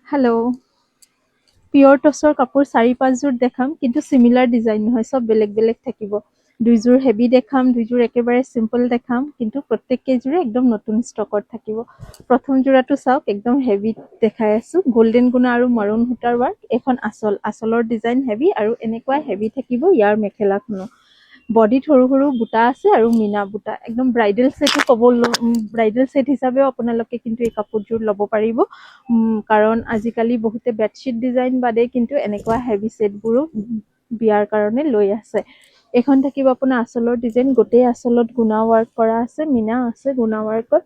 Hello'. পিয়ৰ টচৰ কাপোৰ 4-5 যোৰ দেখাম, কিন্তু চিমিলাৰ ডিজাইন নহয়, চব বেলেগ বেলেগ থাকিব। 2 যোৰ হেভি দেখাম, 2 যোৰ একেবাৰে চিম্পল দেখাম, কিন্তু প্ৰত্যেক কেইযোৰে একদম নতুন ষ্টকত থাকিব। প্ৰথম যোৰাটো চাওক, একদম হেভিত দেখাই আছো, গল্ডেন গুণা আৰু মাৰুন সূতাৰ ৱাৰ্ক। এখন আঁচলৰ ডিজাইন হেভি, আৰু এনেকুৱা হেভি থাকিব ইয়াৰ মেখেলাখনো। বডিত সৰু সৰু বুটা আছে আৰু মীনা বুটা, একদম ব্ৰাইডেল ছেটো ব্ৰাইডেল ছেট হিচাপেও আপোনালোকে কিন্তু এই কাপোৰযোৰ ল'ব পাৰিব। কাৰণ আজিকালি বহুতে বেডশ্বীট ডিজাইন বাদে কিন্তু এনেকুৱা হেভি ছেটবোৰো বিয়াৰ কাৰণে লৈ আছে। এইখন থাকিব আপোনাৰ আঁচলৰ ডিজাইন, গোটেই আঁচলত গুণা ৱাৰ্ক কৰা আছে, মীনা আছে গুণা ৱাৰ্কত।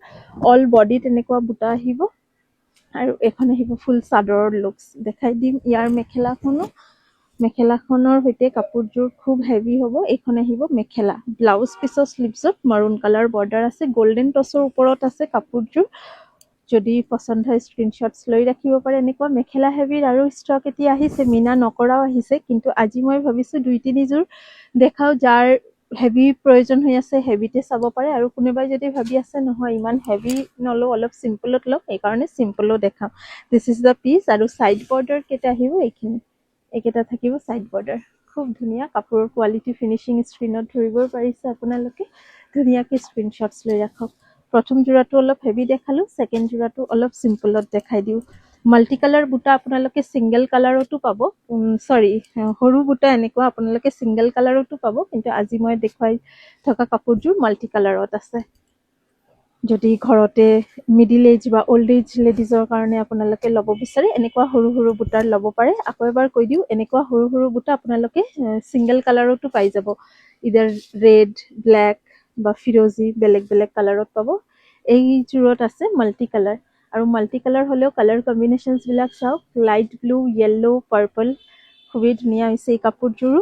অল বডিত এনেকুৱা বুটা আহিব, আৰু এইখন আহিব ফুল চাদৰৰ লুকছ। দেখাই দিম ইয়াৰ মেখেলাখনো। মেখেলাখনৰ সৈতে কাপোৰযোৰ খুব হেভি হ'ব। এইখন আহিব মেখেলা, ব্লাউজ পিছৰ শ্লিভছত মাৰুন কালাৰ বৰ্ডাৰ আছে, গল্ডেন টচৰ ওপৰত আছে কাপোৰযোৰ। যদি পচন্দ হয় স্ক্ৰীনশ্বটছ লৈ ৰাখিব পাৰে। এনেকুৱা মেখেলা হেভিৰ আৰু ষ্টক এতিয়া আহিছে, মীনা নকৰাও আহিছে, কিন্তু আজি মই ভাবিছোঁ 2-3 যোৰ দেখাও। যাৰ হেভি প্ৰয়োজন হৈ আছে হেভিতে চাব পাৰে, আৰু কোনোবাই যদি ভাবি আছে নহয় ইমান হেভি নলওঁ, অলপ চিম্পলত লওঁ, সেইকাৰণে চিম্পলো দেখাম। This is the pitch. আৰু ছাইড বৰ্ডাৰ কেইটা আহিব এইখিনি, এইকেইটা থাকিব ছাইড বৰ্ডাৰ। খুব ধুনীয়া কাপোৰৰ কোৱালিটি, ফিনিচিং স্ক্ৰীণত ধৰিবই পাৰিছে আপোনালোকে। ধুনীয়াকৈ স্ক্ৰীনশ্বটছ লৈ ৰাখক। প্ৰথম যোৰাটো অলপ হেভি দেখালোঁ, ছেকেণ্ড যোৰাটো অলপ চিম্পলত দেখাই দিওঁ। মাল্টি কালাৰ বুটা আপোনালোকে ছিংগল কালাৰতো পাব। সৰু বুটা এনেকুৱা আপোনালোকে ছিংগল কালাৰতো পাব, কিন্তু আজি মই দেখুৱাই থকা কাপোৰযোৰ মাল্টি কালাৰত আছে। যদি ঘৰতে মিডিল এজ বা অল্ড এজ লেডিজৰ কাৰণে আপোনালোকে ল'ব বিচাৰে, এনেকুৱা সৰু সৰু বুটাৰ ল'ব পাৰে। আকৌ এবাৰ কৈ দিওঁ, এনেকুৱা সৰু সৰু বুটা আপোনালোকে ছিংগল কালাৰতো পাই যাব। ইদাৰ ৰেড, ব্লেক বা ফিৰজি, বেলেগ বেলেগ কালাৰত পাব। এইযোৰত আছে মাল্টি কালাৰ, আৰু মাল্টি কালাৰ হ'লেও কালাৰ কম্বিনেশ্যনছবিলাক চাওক, লাইট ব্লু, য়েল্ল', পাৰ্পল। খুবেই ধুনীয়া হৈছে এই কাপোৰযোৰো।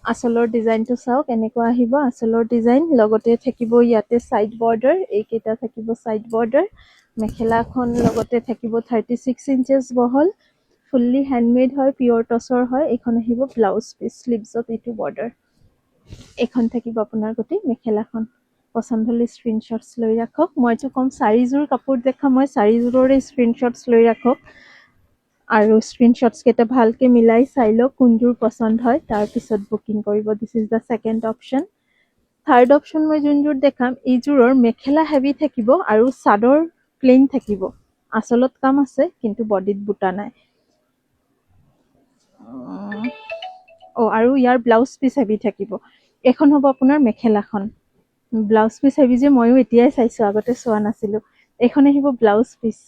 আঁচলৰ ডিজাইনটো চাওক, এনেকুৱা আহিব আঁচলৰ ডিজাইন। লগতে থাকিব ইয়াতে ছাইড বৰ্ডাৰ, এইকেইটা থাকিব ছাইড বৰ্ডাৰ। মেখেলাখন লগতে থাকিব 36 ইঞ্চেছ বহল, ফুল্লি হেণ্ডমেড হয়, পিয়ৰ টচৰ হয়। এইখন আহিব ব্লাউজ পিচ, শ্লিভছত এইটো বৰ্ডাৰ। এইখন থাকিব আপোনাৰ গোটেই মেখেলাখন। পচন্দ হ'লে স্ক্ৰীনশ্বটছ লৈ ৰাখক। মইতো ক'ম 4 যোৰ কাপোৰ দেখাম, মই 4 যোৰৰে স্ক্ৰীনশ্বটছ লৈ ৰাখক। আৰু স্ক্ৰীনশ্বটছ কেইটা ভালকৈ মিলাই চাই লওক কোনযোৰ পচন্দ হয়, তাৰপিছত বুকিং কৰিব। দিছ is the second option. Third option মই যোনযোৰ দেখাম, এইযোৰৰ মেখেলা হেভি থাকিব আৰু চাদৰ প্লেইন থাকিব। আঁচলত কাম আছে, কিন্তু বডিত বুটা নাই। আৰু ইয়াৰ ব্লাউজ পিচ হেভি থাকিব। এইখন হ'ব আপোনাৰ মেখেলাখন। ব্লাউজ পিচ হেভি যে ময়ো এতিয়াই চাইছোঁ, আগতে চোৱা নাছিলোঁ। এইখন আহিব ব্লাউজ পিচ।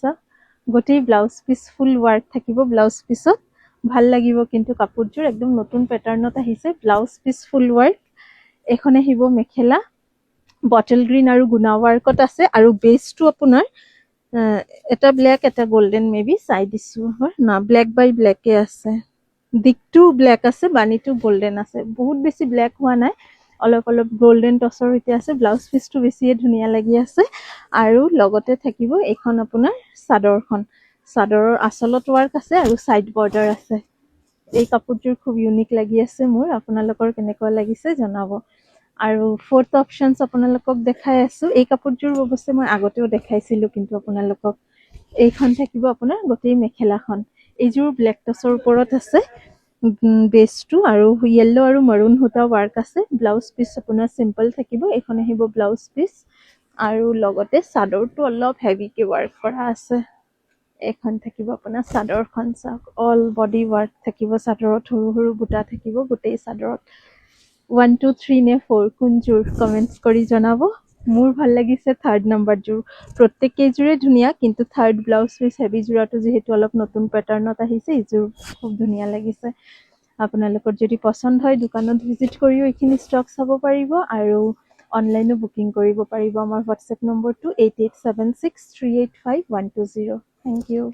গোটেই ব্লাউজ পিচ ফুল ৱাৰ্ক থাকিব ব্লাউজ পিচত। ভাল লাগিব কিন্তু কাপোৰযোৰ, একদম নতুন পেটাৰ্ণত আহিছে। ব্লাউজ পিচ ফুল ৱাৰ্ক। এইখন আহিব মেখেলা, বটল গ্ৰীণ আৰু গুণা ৱাৰ্কত আছে। আৰু বেচটো আপোনাৰ এটা ব্লেক, এটা গল্ডেন, মে বি চাই দিছোঁ না, ব্লেক বাই ব্লেকে আছে। দিকটো ব্লেক আছে, বাণীটো গল্ডেন আছে। বহুত বেছি ব্লেক হোৱা নাই, অলপ অলপ গল্ডেন টচৰ সৈতে আছে। ব্লাউজ পিচটো বেছিয়ে ধুনীয়া লাগি আছে। আৰু লগতে থাকিব এইখন আপোনাৰ চাদৰখন। চাদৰৰ আঁচলত ৱাৰ্ক আছে আৰু ছাইড বৰ্ডাৰ আছে। এই কাপোৰযোৰ খুব ইউনিক লাগি আছে মোৰ। আপোনালোকৰ কেনেকুৱা লাগিছে জনাব। আৰু ফ'ৰ্থ অপশ্যনছ আপোনালোকক দেখাই আছোঁ। এই কাপোৰযোৰ অৱশ্যে মই আগতেও দেখাইছিলোঁ কিন্তু আপোনালোকক। এইখন থাকিব আপোনাৰ গোটেই মেখেলাখন। এইযোৰ ব্লেক টচৰ ওপৰত আছে। বেচটো আৰু য়েল্ল' আৰু মাৰুন সূতা ৱাৰ্ক আছে। ব্লাউজ পিচ আপোনাৰ চিম্পল থাকিব। এইখন আহিব ব্লাউজ পিচ। আৰু লগতে চাদৰটো অলপ হেভিকে ৱাৰ্ক কৰা আছে। এইখন থাকিব আপোনাৰ চাদৰখন চাওক, অল বডি ৱাৰ্ক থাকিব চাদৰত, সৰু সৰু বুটা থাকিব গোটেই চাদৰত। 1, 2, 3 নে 4 কোনযোৰ কমেণ্টছ কৰি জনাব। মোৰ ভাল লাগিছে থাৰ্ড নম্বৰযোৰ। প্ৰত্যেককেইযোৰে ধুনীয়া, কিন্তু থাৰ্ড ব্লাউজ পিচ হেভি যোৰাটো যিহেতু অলপ নতুন পেটাৰ্ণত আহিছে, এইযোৰ খুব ধুনীয়া লাগিছে। আপোনালোকৰ যদি পচন্দ হয় দোকানত ভিজিট কৰিও এইখিনি ষ্টক চাব পাৰিব, আৰু অনলাইনো বুকিং কৰিব পাৰিব। আমাৰ হোৱাটছএপ নম্বৰটো 8876385120। Thank U.